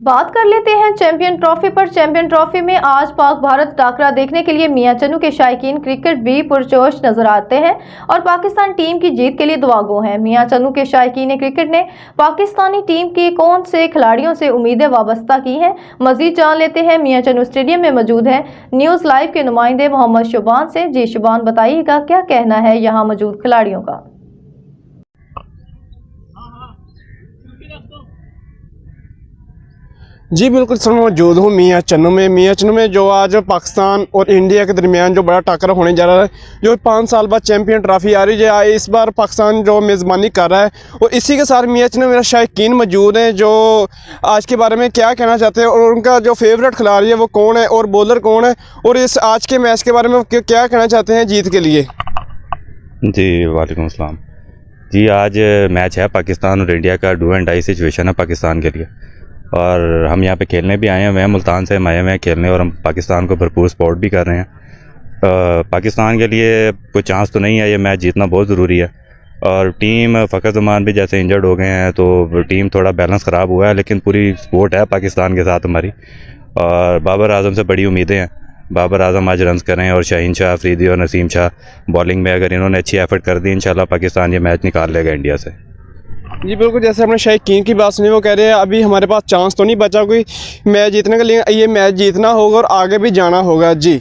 बात कर लेते हैं चैंपियन ट्रॉफी पर। चैंपियन ट्रॉफी में आज पाक भारत टाकरा देखने के लिए मियां चन्नू के शायकीन क्रिकेट भी पुरजोश नजर आते हैं और पाकिस्तान टीम की जीत के लिए दुआगो हैं। मियां चन्नू के शायकीन क्रिकेट ने पाकिस्तानी टीम के कौन से खिलाड़ियों से उम्मीदें वाबस्ता की हैं, मजीद जान लेते हैं। मियां चन्नू स्टेडियम में मौजूद हैं न्यूज़ लाइव के नुमाइंदे मोहम्मद शुबान से। जी शुबान, बताइएगा क्या कहना है यहाँ मौजूद खिलाड़ियों का। जी बिल्कुल सर, मैं मौजूद हूँ मियां चन्नू में जो आज पाकिस्तान और इंडिया के दरमियान जो बड़ा टक्कर होने जा रहा है, जो 5 साल बाद चैंपियन ट्रॉफी आ रही है। इस बार पाकिस्तान जो मेज़बानी कर रहा है और इसी के साथ मियां चन्नू मेरा शायकीन मौजूद है जो आज के बारे में क्या कहना चाहते हैं और उनका जो फेवरेट खिलाड़ी है वो कौन है और बॉलर कौन है और इस आज के मैच के बारे में क्या कहना चाहते हैं जीत के लिए। जी वालेकुम अस्सलाम। जी आज मैच है पाकिस्तान और इंडिया का, डू एंड डाई सिचुएशन है पाकिस्तान के लिए और हम यहाँ पे खेलने भी आए हुए हैं, मुल्तान से हम आए हुए हैं खेलने और हम पाकिस्तान को भरपूर सपोर्ट भी कर रहे हैं। पाकिस्तान के लिए कोई चांस तो नहीं है, ये मैच जीतना बहुत ज़रूरी है और टीम फ़खर ज़मान भी जैसे इंजर्ड हो गए हैं तो टीम थोड़ा बैलेंस ख़राब हुआ है, लेकिन पूरी सपोर्ट है पाकिस्तान के साथ हमारी और बाबर आज़म से बड़ी उम्मीदें हैं। बाबर आज़म आज रन्स करें और शाहीन शाह, अफरीदी और नसीम शाह बॉलिंग में अगर इन्होंने अच्छी एफर्ट कर दी, इंशाल्लाह पाकिस्तान ये मैच निकाल लेगा इंडिया से। जी बिल्कुल, जैसे हमने शायकीन की बात सुनी, वो कह रहे हैं अभी हमारे पास चांस तो नहीं बचा कोई मैच जीतने का, लेकिन ये मैच जीतना होगा और आगे भी जाना होगा। जी